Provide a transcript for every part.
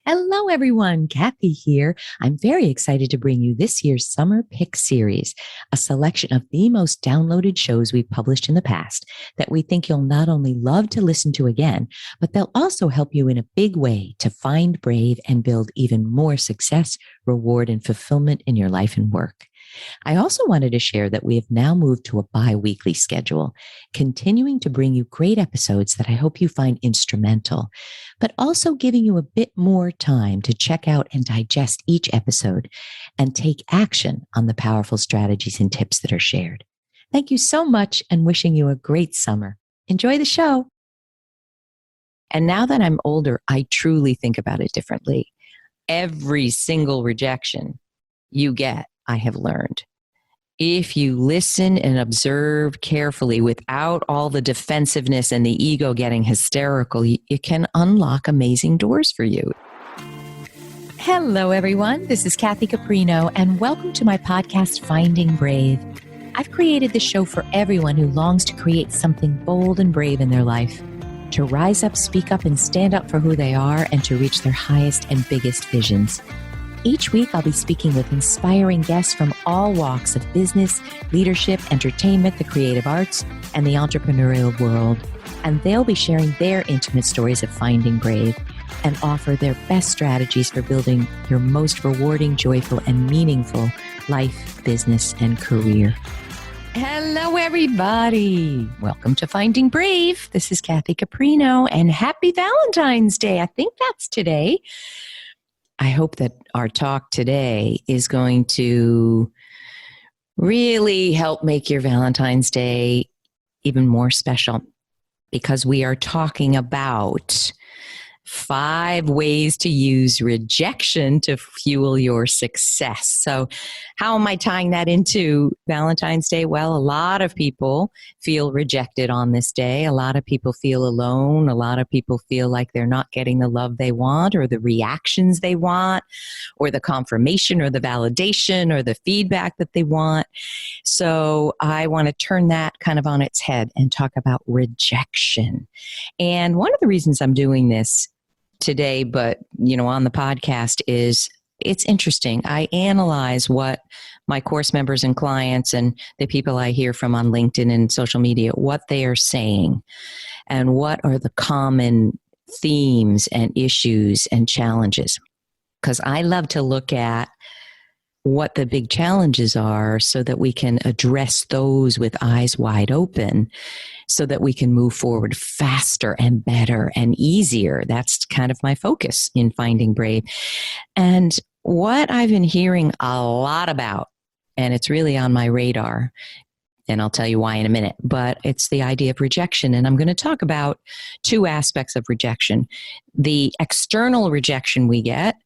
Hello, everyone. Kathy here. I'm very excited to bring you this year's Summer Pick Series, a selection of the most downloaded shows we've published in the past that we think you'll not only love to listen to again, but they'll also help you in a big way to find brave and build even more success, reward, and fulfillment in your life and work. I also wanted to share that we have now moved to a bi-weekly schedule, continuing to bring you great episodes that I hope you find instrumental, but also giving you a bit more time to check out and digest each episode and take action on the powerful strategies and tips that are shared. Thank you so much and wishing you a great summer. Enjoy the show. And now that I'm older, I truly think about it differently. Every single rejection you get, I have learned. If you listen and observe carefully without all the defensiveness and the ego getting hysterical, it can unlock amazing doors for you. Hello, everyone. This is Kathy Caprino, and welcome to my podcast, Finding Brave. I've created this show for everyone who longs to create something bold and brave in their life, to rise up, speak up, and stand up for who they are, and to reach their highest and biggest visions. Each week, I'll be speaking with inspiring guests from all walks of business, leadership, entertainment, the creative arts, and the entrepreneurial world. And they'll be sharing their intimate stories of finding brave and offer their best strategies for building your most rewarding, joyful, and meaningful life, business, and career. Hello, everybody. Welcome to Finding Brave. This is Kathy Caprino, and happy Valentine's Day. I think that's today. I hope that our talk today is going to really help make your Valentine's Day even more special, because we are talking about 5 ways to use rejection to fuel your success. So how am I tying that into Valentine's Day? Well, a lot of people feel rejected on this day. A lot of people feel alone. A lot of people feel like they're not getting the love they want, or the reactions they want, or the confirmation or the validation or the feedback that they want. So I want to turn that kind of on its head and talk about rejection. And one of the reasons I'm doing this today, but on the podcast, is it's interesting. I analyze what my course members and clients and the people I hear from on LinkedIn and social media, what they are saying, and what are the common themes and issues and challenges. Because I love to look at what the big challenges are so that we can address those with eyes wide open, so that we can move forward faster and better and easier. That's kind of my focus in Finding Brave. And what I've been hearing a lot about, and it's really on my radar, and I'll tell you why in a minute, but it's the idea of rejection. And I'm going to talk about 2 aspects of rejection. The external rejection we get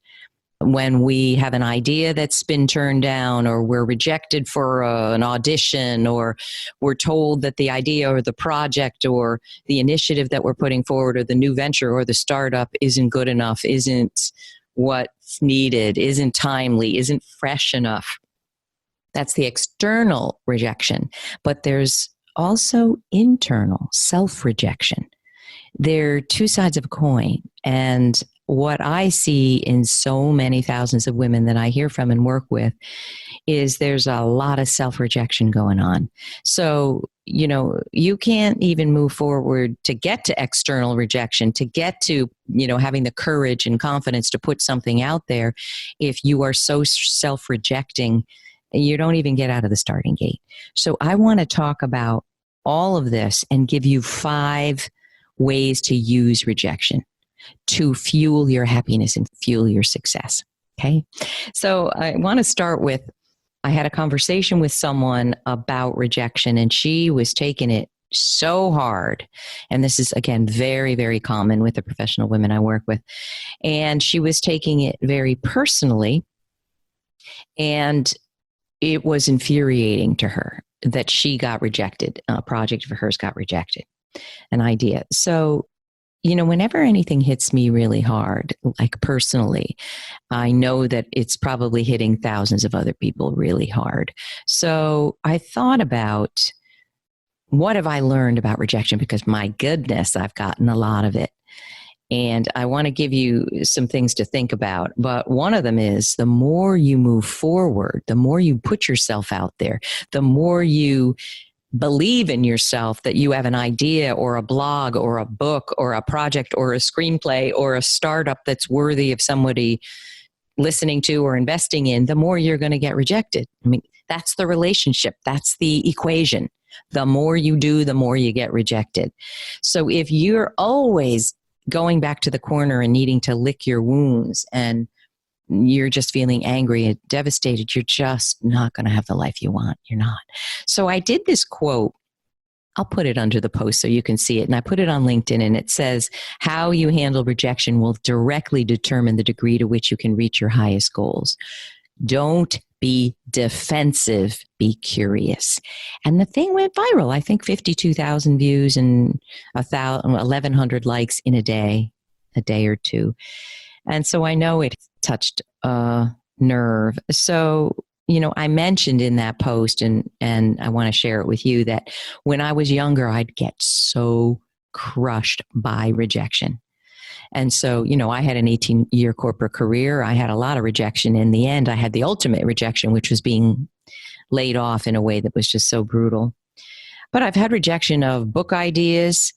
when we have an idea that's been turned down, or we're rejected for an audition, or we're told that the idea or the project or the initiative that we're putting forward, or the new venture or the startup isn't good enough, isn't what's needed, isn't timely, isn't fresh enough. That's the external rejection. But there's also internal self-rejection. They're 2 sides of a coin. And what I see in so many thousands of women that I hear from and work with is there's a lot of self-rejection going on. So, you can't even move forward to get to external rejection, to get to, having the courage and confidence to put something out there, if you are so self-rejecting, you don't even get out of the starting gate. So I want to talk about all of this and give you 5 ways to use rejection to fuel your happiness and fuel your success. Okay. So I want to start with, I had a conversation with someone about rejection, and she was taking it so hard. And this is, again, very, very common with the professional women I work with. And she was taking it very personally. And it was infuriating to her that she got rejected. A project of hers got rejected, an idea. So, whenever anything hits me really hard, like personally, I know that it's probably hitting thousands of other people really hard. So I thought about, what have I learned about rejection? Because my goodness, I've gotten a lot of it. And I want to give you some things to think about. But one of them is the more you move forward, the more you put yourself out there, the more you believe in yourself that you have an idea or a blog or a book or a project or a screenplay or a startup that's worthy of somebody listening to or investing in, the more you're going to get rejected. I mean, that's the relationship. That's the equation. The more you do, the more you get rejected. So if you're always going back to the corner and needing to lick your wounds and you're just feeling angry and devastated, you're just not going to have the life you want. You're not. So I did this quote. I'll put it under the post so you can see it. And I put it on LinkedIn, and it says, how you handle rejection will directly determine the degree to which you can reach your highest goals. Don't be defensive, be curious. And the thing went viral. I think 52,000 views and 1,100 likes in a day or two. And so I know it touched a nerve. So, I mentioned in that post, and I want to share it with you, that when I was younger, I'd get so crushed by rejection. And so, I had an 18-year corporate career. I had a lot of rejection. In the end, I had the ultimate rejection, which was being laid off in a way that was just so brutal. But I've had rejection of book ideas.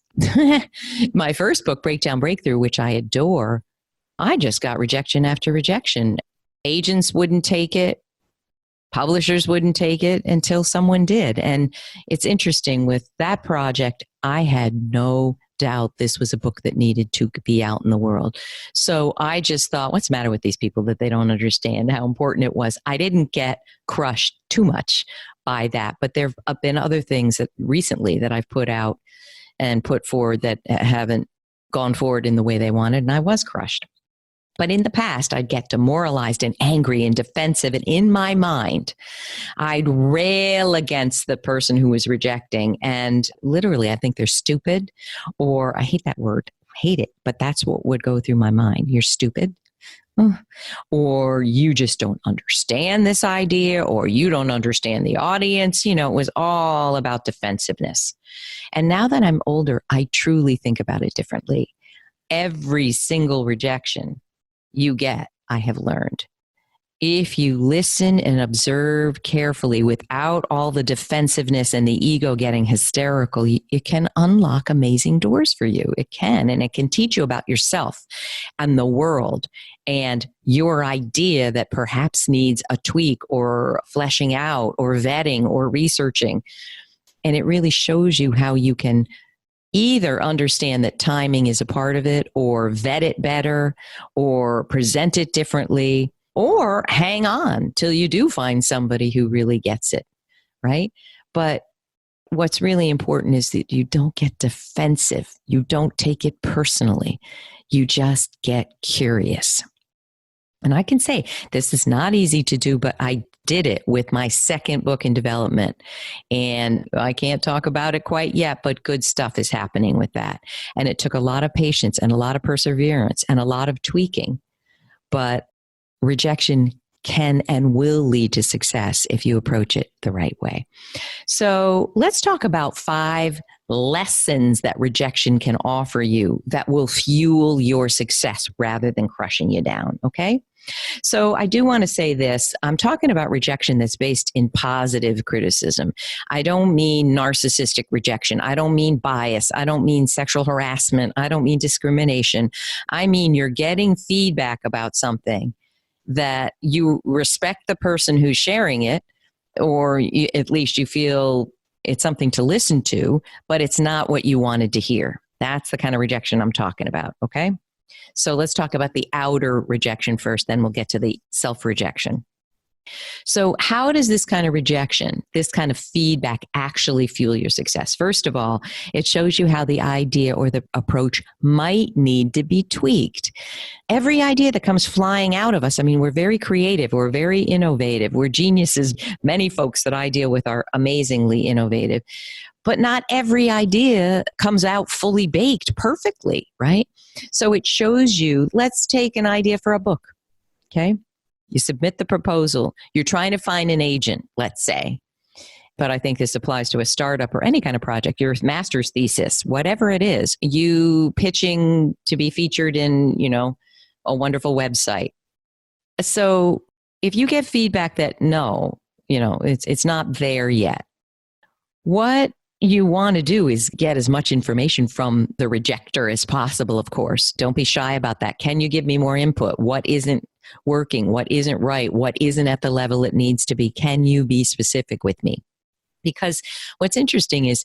My first book, Breakdown Breakthrough, which I adore, I just got rejection after rejection. Agents wouldn't take it. Publishers wouldn't take it until someone did. And it's interesting, with that project, I had no doubt this was a book that needed to be out in the world. So I just thought, what's the matter with these people that they don't understand how important it was? I didn't get crushed too much by that, but there have been other things that recently that I've put out and put forward that haven't gone forward in the way they wanted, and I was crushed. But in the past, I'd get demoralized and angry and defensive. And in my mind, I'd rail against the person who was rejecting. And literally, I think they're stupid, or I hate that word, hate it, but that's what would go through my mind. You're stupid. Or you just don't understand this idea, or you don't understand the audience. It was all about defensiveness. And now that I'm older, I truly think about it differently. Every single rejection you get, I have learned. If you listen and observe carefully without all the defensiveness and the ego getting hysterical, it can unlock amazing doors for you. It can, and it can teach you about yourself and the world and your idea that perhaps needs a tweak or fleshing out or vetting or researching. And it really shows you how you can either understand that timing is a part of it, or vet it better, or present it differently, or hang on till you do find somebody who really gets it, right? But what's really important is that you don't get defensive. You don't take it personally. You just get curious. And I can say this is not easy to do, but I did it with my second book in development. And I can't talk about it quite yet, but good stuff is happening with that. And it took a lot of patience and a lot of perseverance and a lot of tweaking. But rejection can and will lead to success if you approach it the right way. So let's talk about 5 lessons that rejection can offer you that will fuel your success rather than crushing you down. Okay. So I do want to say this. I'm talking about rejection that's based in positive criticism. I don't mean narcissistic rejection. I don't mean bias. I don't mean sexual harassment. I don't mean discrimination. I mean, you're getting feedback about something that you respect the person who's sharing it, or at least you feel it's something to listen to, but it's not what you wanted to hear. That's the kind of rejection I'm talking about, okay? So let's talk about the outer rejection first, then we'll get to the self-rejection. So how does this kind of rejection, this kind of feedback actually fuel your success? First of all, it shows you how the idea or the approach might need to be tweaked. Every idea that comes flying out of us, I mean, we're very creative, we're very innovative, we're geniuses. Many folks that I deal with are amazingly innovative, but not every idea comes out fully baked perfectly, right? So it shows you, let's take an idea for a book, okay? You submit the proposal. You're trying to find an agent, let's say. but I think this applies to a startup or any kind of project, your master's thesis, whatever it is, you pitching to be featured in, a wonderful website. So if you get feedback that no, it's not there yet, what you want to do is get as much information from the rejecter as possible, of course. Don't be shy about that. Can you give me more input? What isn't working? What isn't right? What isn't at the level it needs to be? Can you be specific with me? Because what's interesting is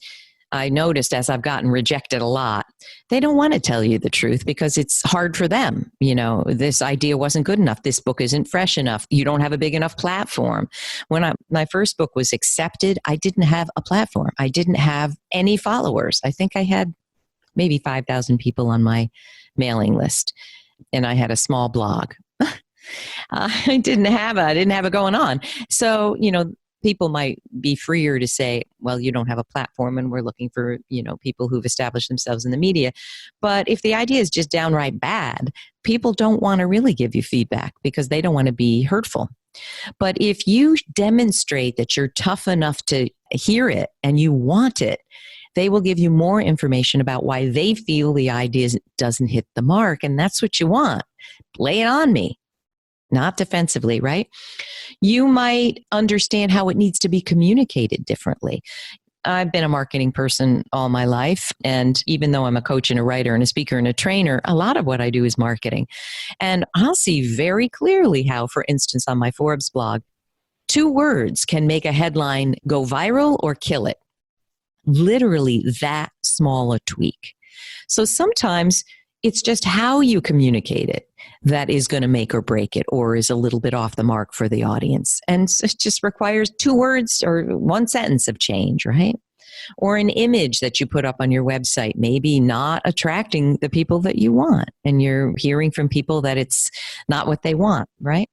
I noticed as I've gotten rejected a lot, they don't want to tell you the truth because it's hard for them. This idea wasn't good enough. This book isn't fresh enough. You don't have a big enough platform. When my first book was accepted, I didn't have a platform. I didn't have any followers. I think I had maybe 5,000 people on my mailing list, and I had a small blog. I didn't have it going on. So, people might be freer to say, well, you don't have a platform and we're looking for, people who've established themselves in the media. But if the idea is just downright bad, people don't want to really give you feedback because they don't want to be hurtful. But if you demonstrate that you're tough enough to hear it and you want it, they will give you more information about why they feel the idea doesn't hit the mark. And that's what you want. Lay it on me. Not defensively, right? You might understand how it needs to be communicated differently. I've been a marketing person all my life. And even though I'm a coach and a writer and a speaker and a trainer, a lot of what I do is marketing. And I'll see very clearly how, for instance, on my Forbes blog, 2 words can make a headline go viral or kill it. Literally that small a tweak. So sometimes it's just how you communicate it that is going to make or break it, or is a little bit off the mark for the audience. And it just requires 2 words or 1 sentence of change, right? Or an image that you put up on your website, maybe not attracting the people that you want. And you're hearing from people that it's not what they want, right?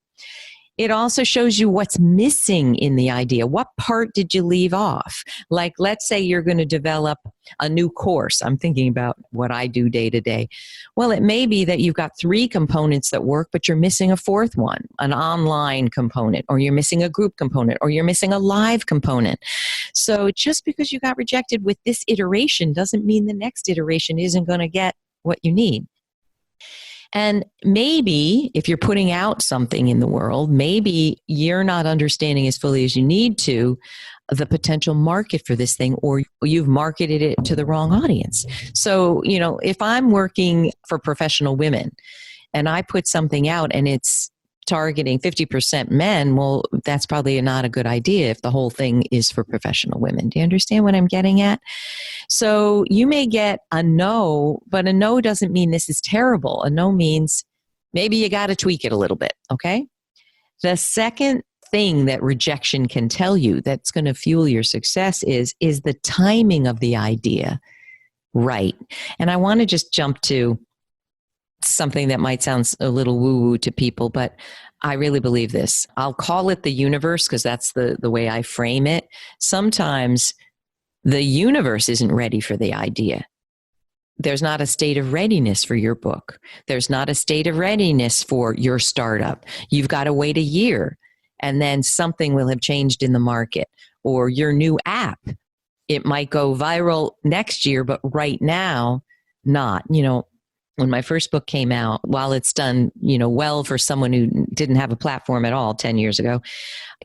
It also shows you what's missing in the idea. What part did you leave off? Like, let's say you're going to develop a new course. I'm thinking about what I do day to day. Well, it may be that you've got 3 components that work, but you're missing a 4th one, an online component, or you're missing a group component, or you're missing a live component. So just because you got rejected with this iteration doesn't mean the next iteration isn't going to get what you need. And maybe if you're putting out something in the world, maybe you're not understanding as fully as you need to the potential market for this thing, or you've marketed it to the wrong audience. So, if I'm working for professional women and I put something out and it's targeting 50% men, well, that's probably not a good idea if the whole thing is for professional women. Do you understand what I'm getting at? So you may get a no, but a no doesn't mean this is terrible. A no means maybe you got to tweak it a little bit, okay? The second thing that rejection can tell you that's going to fuel your success is the timing of the idea right? And I want to just jump to something that might sound a little woo-woo to people, but I really believe this. I'll call it the universe because that's the way I frame it. Sometimes the universe isn't ready for the idea. There's not a state of readiness for your book. There's not a state of readiness for your startup. You've got to wait a year and then something will have changed in the market, or your new app. It might go viral next year, but right now, not. When my first book came out, while it's done, well for someone who didn't have a platform at all 10 years ago,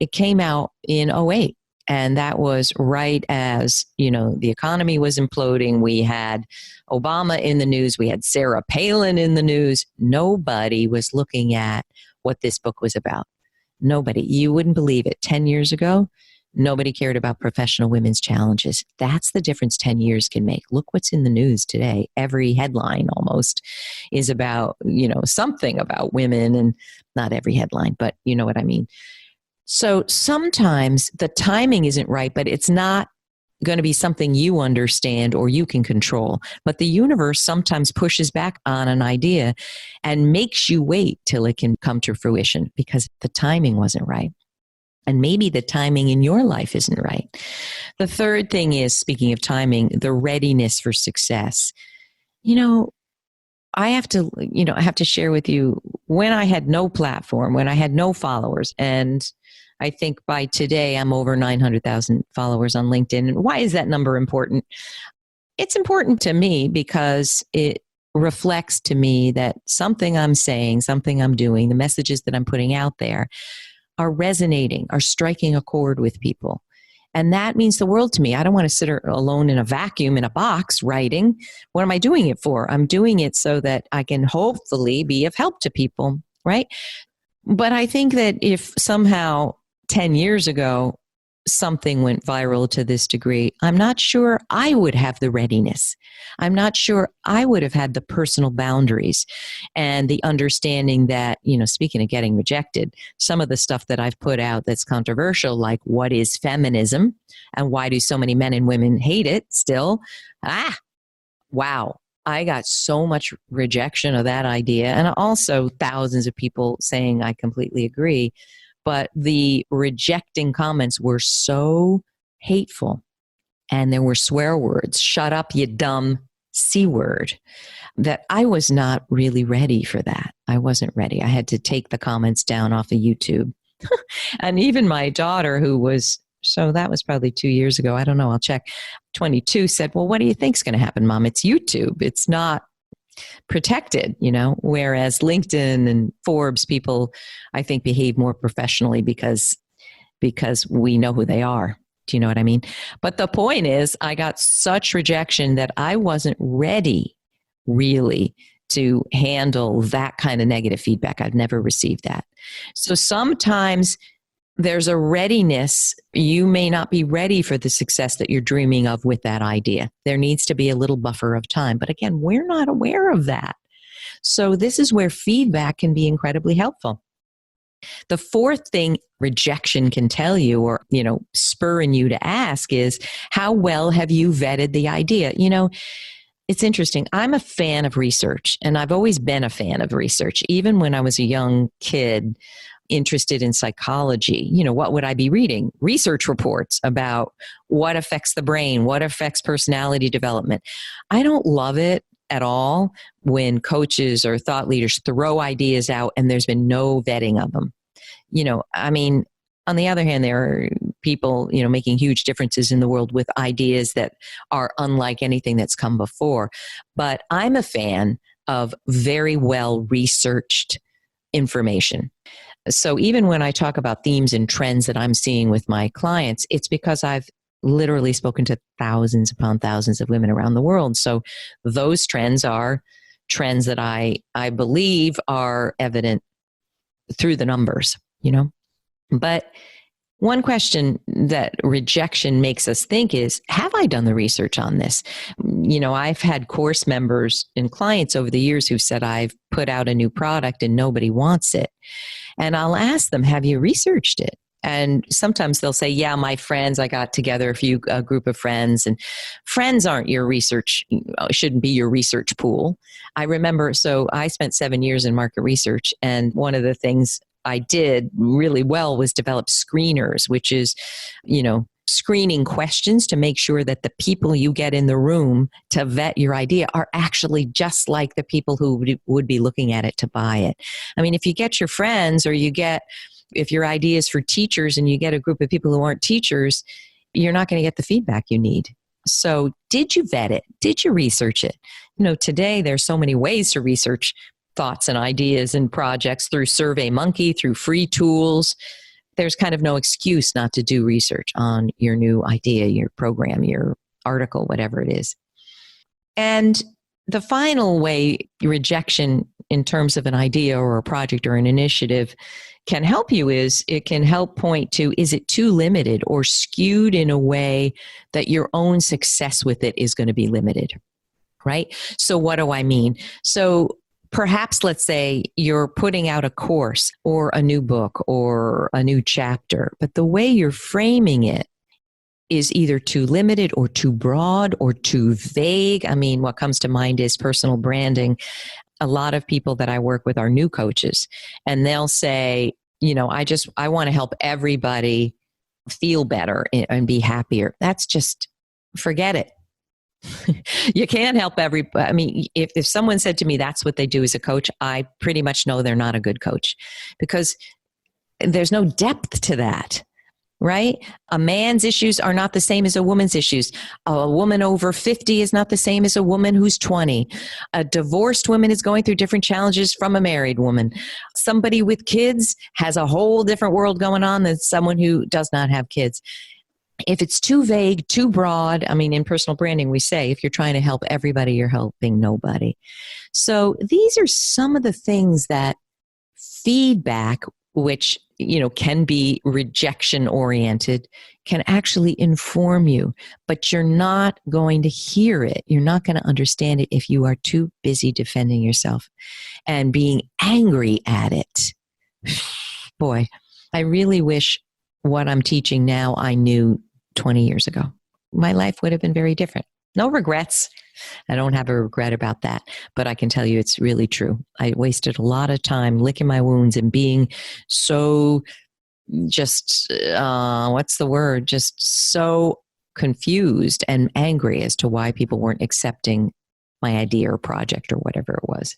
it came out in '08. And that was right as, the economy was imploding. We had Obama in the news. We had Sarah Palin in the news. Nobody was looking at what this book was about. Nobody. You wouldn't believe it. 10 years ago, nobody cared about professional women's challenges. That's the difference 10 years can make. Look what's in the news today. Every headline almost is about, something about women, and not every headline, but you know what I mean. So sometimes the timing isn't right, but it's not going to be something you understand or you can control. But the universe sometimes pushes back on an idea and makes you wait till it can come to fruition because the timing wasn't right. And maybe the timing in your life isn't right. The third thing is, speaking of timing, the readiness for success. I have to share with you, when I had no platform, when I had no followers, and I think by today, I'm over 900,000 followers on LinkedIn. And why is that number important? It's important to me because it reflects to me that something I'm saying, something I'm doing, the messages that I'm putting out there are resonating, are striking a chord with people. And that means the world to me. I don't want to sit alone in a vacuum in a box writing. What am I doing it for? I'm doing it so that I can hopefully be of help to people, right? But I think that if somehow 10 years ago something went viral to this degree, I'm not sure I would have the readiness. I'm not sure I would have had the personal boundaries and the understanding that, speaking of getting rejected, some of the stuff that I've put out that's controversial, like what is feminism and why do so many men and women hate it still? Wow. I got so much rejection of that idea, and also thousands of people saying I completely agree. But the rejecting comments were so hateful, and there were swear words, shut up, you dumb C word, that I was not really ready for that. I wasn't ready. I had to take the comments down off of YouTube. And even my daughter, who was, so that was probably 2 years ago, I don't know, I'll check, 22, said, well, what do you think's going to happen, Mom? It's YouTube. It's not protected, whereas LinkedIn and Forbes, people, I think, behave more professionally because we know who they are. Do you know what I mean? But the point is, I got such rejection that I wasn't ready really to handle that kind of negative feedback. I've never received that. So sometimes there's a readiness. You may not be ready for the success that you're dreaming of with that idea. There needs to be a little buffer of time. But again, we're not aware of that. So this is where feedback can be incredibly helpful. The fourth thing rejection can tell you, or, spurring you to ask, is how well have you vetted the idea? It's interesting. I'm a fan of research, and I've always been a fan of research. Even when I was a young kid, interested in psychology, what would I be reading? Research reports about what affects the brain, what affects personality development. I don't love it at all when coaches or thought leaders throw ideas out and there's been no vetting of them. On the other hand, there are people, making huge differences in the world with ideas that are unlike anything that's come before. But I'm a fan of very well researched information. So even when I talk about themes and trends that I'm seeing with my clients, it's because I've literally spoken to thousands upon thousands of women around the world. So those trends are trends that I believe are evident through the numbers, But one question that rejection makes us think is, have I done the research on this? I've had course members and clients over the years who've said, I've put out a new product and nobody wants it. And I'll ask them, have you researched it? And sometimes they'll say, yeah, my friends, I got together a group of friends, and friends aren't your research, shouldn't be your research pool. I remember, so I spent 7 years in market research, and one of the things I did really well was develop screeners, which is, screening questions to make sure that the people you get in the room to vet your idea are actually just like the people who would be looking at it to buy it. If you get your friends, or if your idea is for teachers and you get a group of people who aren't teachers, you're not going to get the feedback you need. So did you vet it? Did you research it? Today there's so many ways to research thoughts and ideas and projects, through SurveyMonkey, through free tools. There's kind of no excuse not to do research on your new idea, your program, your article, whatever it is. And the final way rejection in terms of an idea or a project or an initiative can help you is it can help point to, is it too limited or skewed in a way that your own success with it is going to be limited, right? So what do I mean? So perhaps, let's say you're putting out a course or a new book or a new chapter, but the way you're framing it is either too limited or too broad or too vague. What comes to mind is personal branding. A lot of people that I work with are new coaches, and they'll say, I want to help everybody feel better and be happier. That's just, forget it. You can't help everybody. If someone said to me that's what they do as a coach, I pretty much know they're not a good coach, because there's no depth to that. Right? A man's issues are not the same as a woman's issues. A woman over 50 is not the same as a woman who's 20. A divorced woman is going through different challenges from a married woman. Somebody with kids has a whole different world going on than someone who does not have kids. If it's too vague, too broad, I mean, in personal branding, we say, if you're trying to help everybody, you're helping nobody. So these are some of the things that feedback, which can be rejection oriented, can actually inform you, but you're not going to hear it. You're not going to understand it if you are too busy defending yourself and being angry at it. Boy, I really wish what I'm teaching now I knew 20 years ago. My life would have been very different. No regrets. I don't have a regret about that, but I can tell you it's really true. I wasted a lot of time licking my wounds and being so just, just so confused and angry as to why people weren't accepting my idea or project or whatever it was.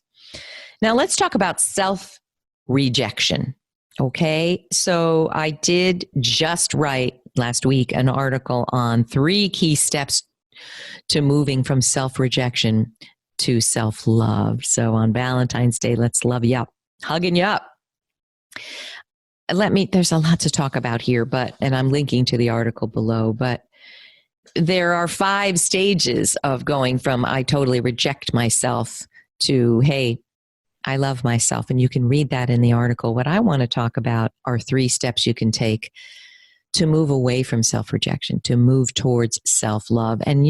Now let's talk about self-rejection. Okay, so I did just write last week an article on 3 key steps to moving from self-rejection to self-love. So on Valentine's Day, let's love you up, hugging you up. There's a lot to talk about here, and I'm linking to the article below, but there are 5 stages of going from I totally reject myself to, hey, I love myself. And you can read that in the article. What I want to talk about are 3 steps you can take to move away from self-rejection, to move towards self-love. And,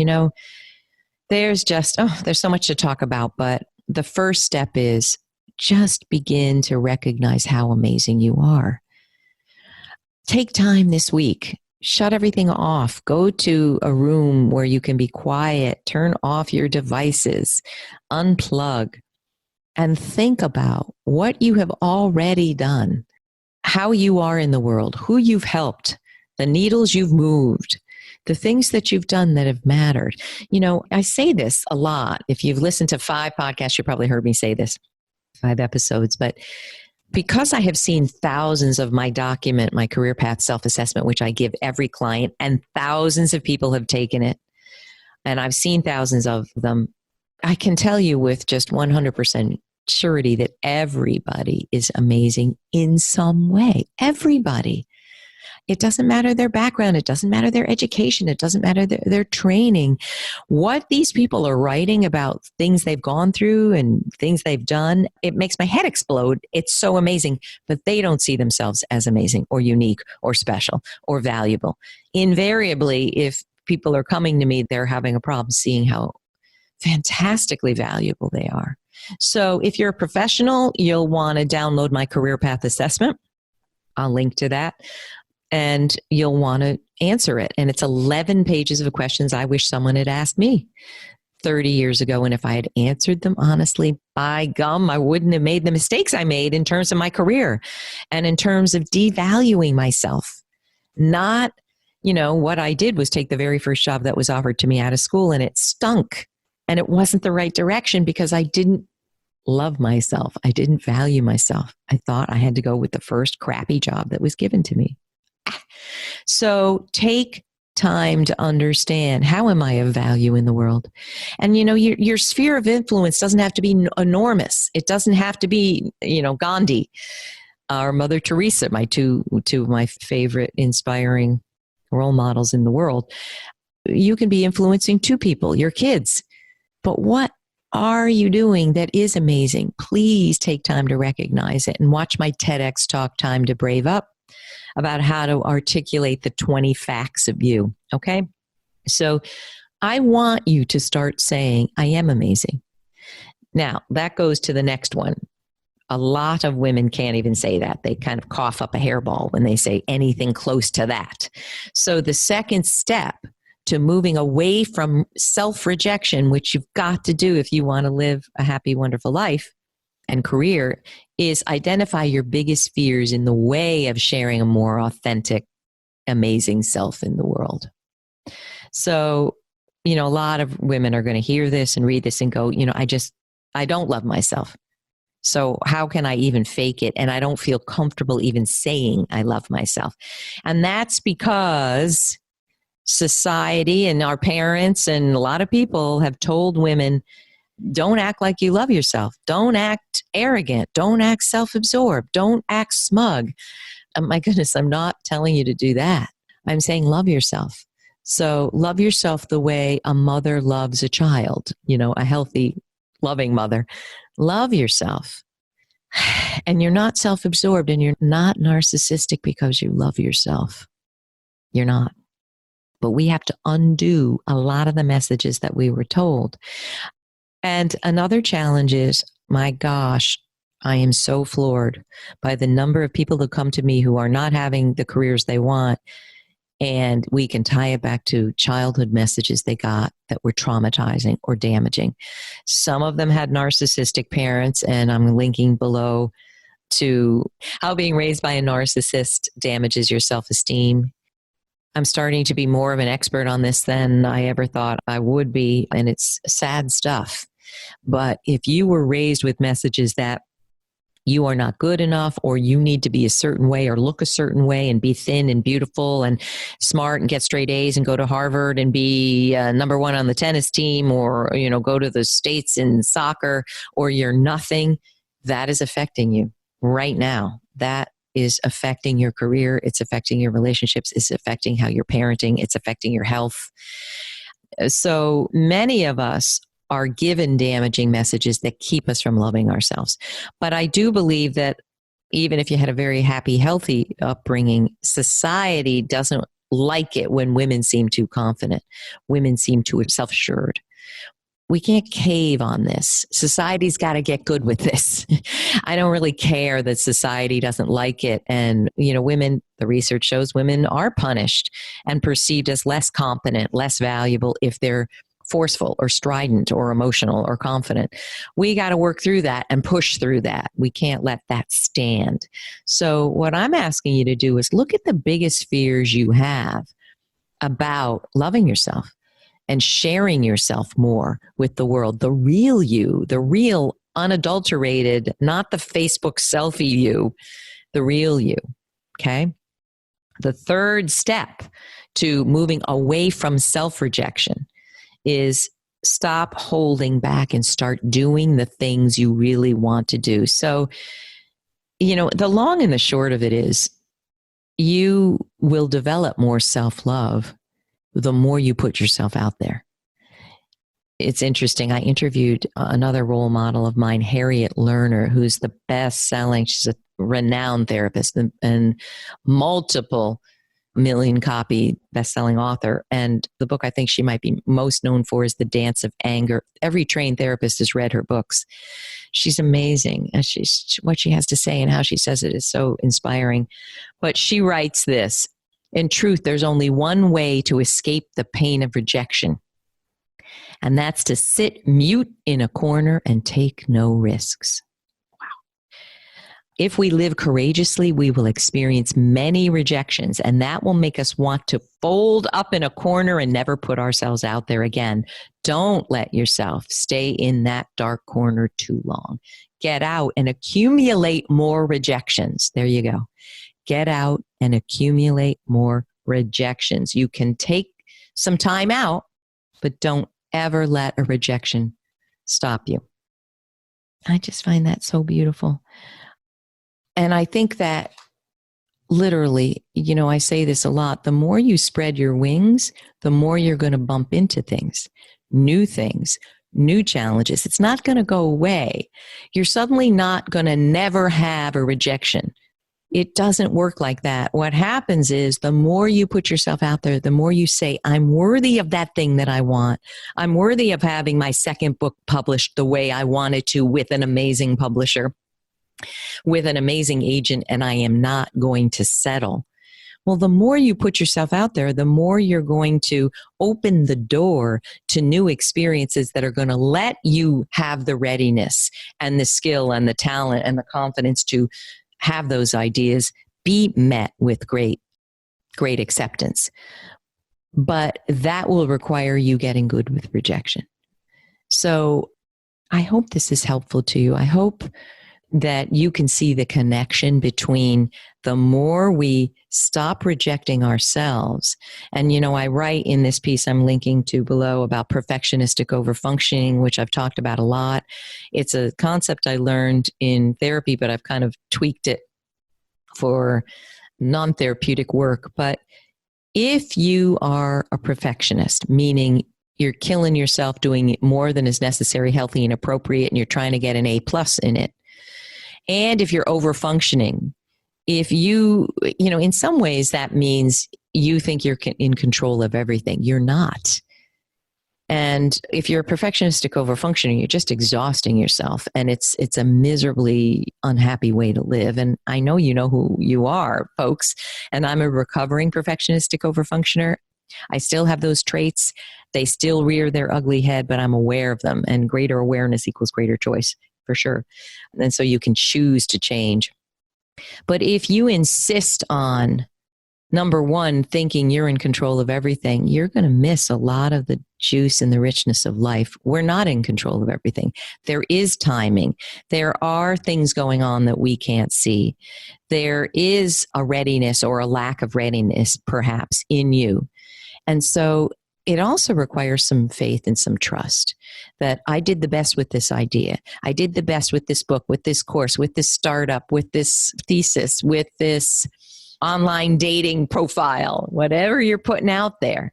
there's so much to talk about, but the first step is just begin to recognize how amazing you are. Take time this week. Shut everything off. Go to a room where you can be quiet. Turn off your devices. Unplug. And think about what you have already done, how you are in the world, who you've helped, the needles you've moved, the things that you've done that have mattered. I say this a lot. If you've listened to 5 podcasts, you probably heard me say this, 5 episodes. But because I have seen thousands of my document, my career path self-assessment, which I give every client, and thousands of people have taken it, and I've seen thousands of them, I can tell you with just 100% surety that everybody is amazing in some way. Everybody. It doesn't matter their background. It doesn't matter their education. It doesn't matter their training. What these people are writing about things they've gone through and things they've done, it makes my head explode. It's so amazing, but they don't see themselves as amazing or unique or special or valuable. Invariably, if people are coming to me, they're having a problem seeing how fantastically valuable they are. So if you're a professional, you'll want to download my career path assessment. I'll link to that. And you'll want to answer it. And it's 11 pages of questions I wish someone had asked me 30 years ago. And if I had answered them honestly, by gum, I wouldn't have made the mistakes I made in terms of my career and in terms of devaluing myself. Not, what I did was take the very first job that was offered to me out of school, and it stunk. And it wasn't the right direction because I didn't love myself. I didn't value myself. I thought I had to go with the first crappy job that was given to me. So take time to understand, how am I of value in the world? And, your sphere of influence doesn't have to be enormous. It doesn't have to be, Gandhi or Mother Teresa, my two of my favorite inspiring role models in the world. You can be influencing 2 people, your kids. But what are you doing that is amazing? Please take time to recognize it and watch my TEDx talk, Time to Brave Up, about how to articulate the 20 facts of you. Okay. So I want you to start saying, I am amazing. Now that goes to the next one. A lot of women can't even say that. They kind of cough up a hairball when they say anything close to that. So the second step to moving away from self-rejection, which you've got to do if you want to live a happy, wonderful life and career, is identify your biggest fears in the way of sharing a more authentic, amazing self in the world. So, a lot of women are going to hear this and read this and go, I don't love myself. So how can I even fake it? And I don't feel comfortable even saying I love myself. And that's because society and our parents and a lot of people have told women, don't act like you love yourself. Don't act arrogant. Don't act self-absorbed. Don't act smug. Oh my goodness, I'm not telling you to do that. I'm saying love yourself. So love yourself the way a mother loves a child, a healthy, loving mother. Love yourself. And you're not self-absorbed and you're not narcissistic because you love yourself. You're not. But we have to undo a lot of the messages that we were told. And another challenge is, my gosh, I am so floored by the number of people who come to me who are not having the careers they want. And we can tie it back to childhood messages they got that were traumatizing or damaging. Some of them had narcissistic parents, and I'm linking below to how being raised by a narcissist damages your self-esteem. I'm starting to be more of an expert on this than I ever thought I would be, and it's sad stuff. But if you were raised with messages that you are not good enough, or you need to be a certain way or look a certain way and be thin and beautiful and smart and get straight A's and go to Harvard and be number one on the tennis team, or, go to the States in soccer, or you're nothing, that is affecting you right now. That is affecting your career. It's affecting your relationships. It's affecting how you're parenting. It's affecting your health. So many of us are given damaging messages that keep us from loving ourselves. But I do believe that even if you had a very happy, healthy upbringing, society doesn't like it when women seem too confident. Women seem too self-assured. We can't cave on this. Society's got to get good with this. I don't really care that society doesn't like it. And, women, the research shows women are punished and perceived as less competent, less valuable if they're forceful or strident or emotional or confident. We got to work through that and push through that. We can't let that stand. So what I'm asking you to do is look at the biggest fears you have about loving yourself and sharing yourself more with the world, the real you, the real unadulterated, not the Facebook selfie you, the real you, okay? The third step to moving away from self-rejection is stop holding back and start doing the things you really want to do. So, the long and the short of it is you will develop more self-love the more you put yourself out there. It's interesting. I interviewed another role model of mine, Harriet Lerner, who's the best-selling, she's a renowned therapist and multiple million copy best-selling author. And the book I think she might be most known for is The Dance of Anger. Every trained therapist has read her books. She's amazing. And what she has to say and how she says it is so inspiring. But she writes this: in truth, there's only one way to escape the pain of rejection, and that's to sit mute in a corner and take no risks. If we live courageously, we will experience many rejections, and that will make us want to fold up in a corner and never put ourselves out there again. Don't let yourself stay in that dark corner too long. Get out and accumulate more rejections. There you go. Get out and accumulate more rejections. You can take some time out, but don't ever let a rejection stop you. I just find that so beautiful. And I think that literally, I say this a lot, the more you spread your wings, the more you're going to bump into things, new challenges. It's not going to go away. You're suddenly not going to never have a rejection. It doesn't work like that. What happens is the more you put yourself out there, the more you say, I'm worthy of that thing that I want. I'm worthy of having my second book published the way I wanted to, with an amazing publisher, with an amazing agent, and I am not going to settle. Well, the more you put yourself out there, the more you're going to open the door to new experiences that are going to let you have the readiness and the skill and the talent and the confidence to have those ideas be met with great acceptance. But that will require you getting good with rejection. So I hope this is helpful to you. I hope that you can see the connection between the more we stop rejecting ourselves. And, I write in this piece I'm linking to below about perfectionistic overfunctioning, which I've talked about a lot. It's a concept I learned in therapy, but I've kind of tweaked it for non-therapeutic work. But if you are a perfectionist, meaning you're killing yourself doing more than is necessary, healthy, and appropriate, and you're trying to get an A+ in it, and if you're over functioning, if you, in some ways that means you think you're in control of everything. You're not. And if you're a perfectionistic over functioning, you're just exhausting yourself. And it's a miserably unhappy way to live. And I know you know who you are, folks. And I'm a recovering perfectionistic over functioner. I still have those traits. They still rear their ugly head, but I'm aware of them. And greater awareness equals greater choice, for sure. And so you can choose to change. But if you insist on, number one, thinking you're in control of everything, you're going to miss a lot of the juice and the richness of life. We're not in control of everything. There is timing. There are things going on that we can't see. There is a readiness or a lack of readiness, perhaps, in you. And so it also requires some faith and some trust that I did the best with this idea. I did the best with this book, with this course, with this startup, with this thesis, with this online dating profile, whatever you're putting out there.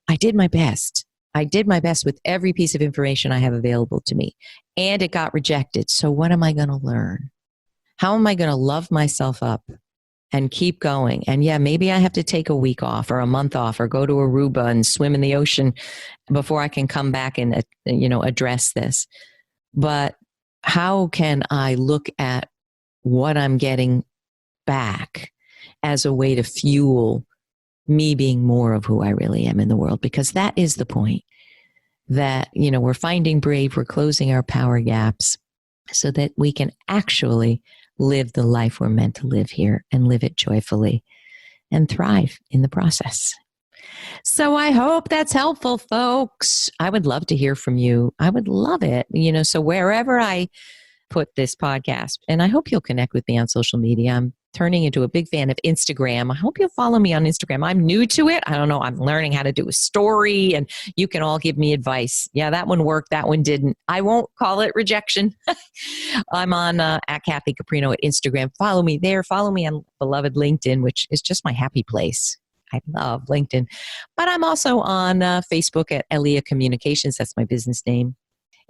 I did my best. I did my best with every piece of information I have available to me. And it got rejected. So what am I going to learn? How am I going to love myself up and keep going? And yeah, maybe I have to take a week off or a month off or go to Aruba and swim in the ocean before I can come back and, address this. But how can I look at what I'm getting back as a way to fuel me being more of who I really am in the world? Because that is the point, that, we're finding brave, we're closing our power gaps so that we can actually live the life we're meant to live here and live it joyfully and thrive in the process. So I hope that's helpful, folks. I would love to hear from you. I would love it. So wherever I put this podcast, and I hope you'll connect with me on social media. I'm turning into a big fan of Instagram. I hope you'll follow me on Instagram. I'm new to it. I don't know. I'm learning how to do a story, and you can all give me advice. Yeah, that one worked. That one didn't. I won't call it rejection. I'm on at Kathy Caprino at Instagram. Follow me there. Follow me on beloved LinkedIn, which is just my happy place. I love LinkedIn. But I'm also on Facebook at Elia Communications. That's my business name.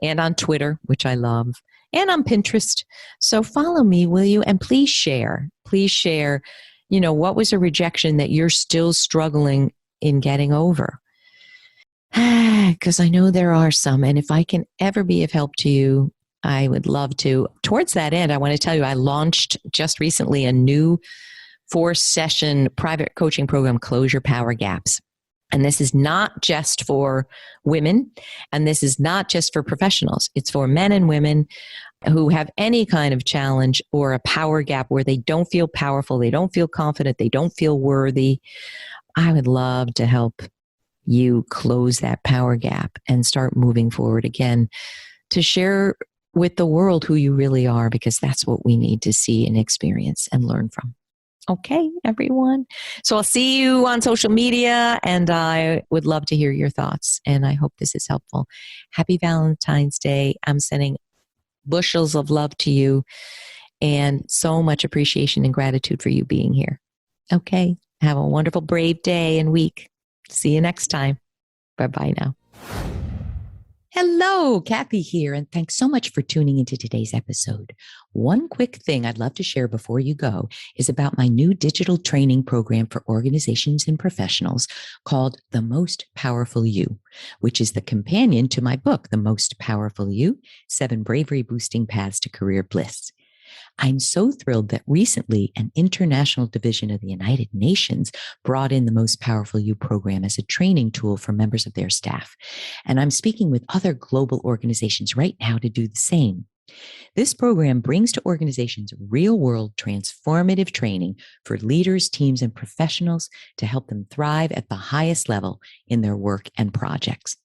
And on Twitter, which I love. And on Pinterest. So follow me, will you? And please share. Please share, what was a rejection that you're still struggling in getting over? Because I know there are some. And if I can ever be of help to you, I would love to. Towards that end, I want to tell you, I launched just recently a new 4-session private coaching program, Close Your Power Gaps. And this is not just for women, and this is not just for professionals. It's for men and women who have any kind of challenge or a power gap where they don't feel powerful, they don't feel confident, they don't feel worthy. I would love to help you close that power gap and start moving forward again to share with the world who you really are, because that's what we need to see and experience and learn from. Okay, everyone. So I'll see you on social media, and I would love to hear your thoughts, and I hope this is helpful. Happy Valentine's Day. I'm sending bushels of love to you and so much appreciation and gratitude for you being here. Okay, have a wonderful, brave day and week. See you next time. Bye-bye now. Hello, Kathy here, and thanks so much for tuning into today's episode. One quick thing I'd love to share before you go is about my new digital training program for organizations and professionals called The Most Powerful You, which is the companion to my book, The Most Powerful You: 7 Bravery Boosting Paths to Career Bliss. I'm so thrilled that recently an international division of the United Nations brought in the Most Powerful You program as a training tool for members of their staff. And I'm speaking with other global organizations right now to do the same. This program brings to organizations real-world transformative training for leaders, teams, and professionals to help them thrive at the highest level in their work and projects.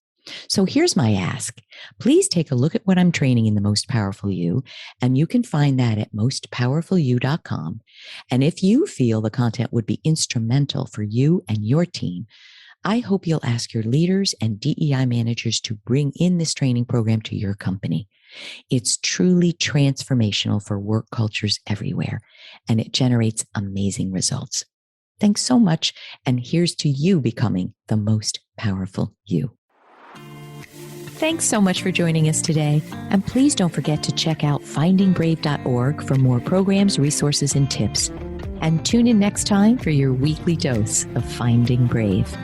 So here's my ask. Please take a look at what I'm training in the Most Powerful You, and you can find that at mostpowerfulyou.com. And if you feel the content would be instrumental for you and your team, I hope you'll ask your leaders and DEI managers to bring in this training program to your company. It's truly transformational for work cultures everywhere, and it generates amazing results. Thanks so much, and here's to you becoming the most powerful you. Thanks so much for joining us today, and please don't forget to check out findingbrave.org for more programs, resources, and tips. And tune in next time for your weekly dose of Finding Brave.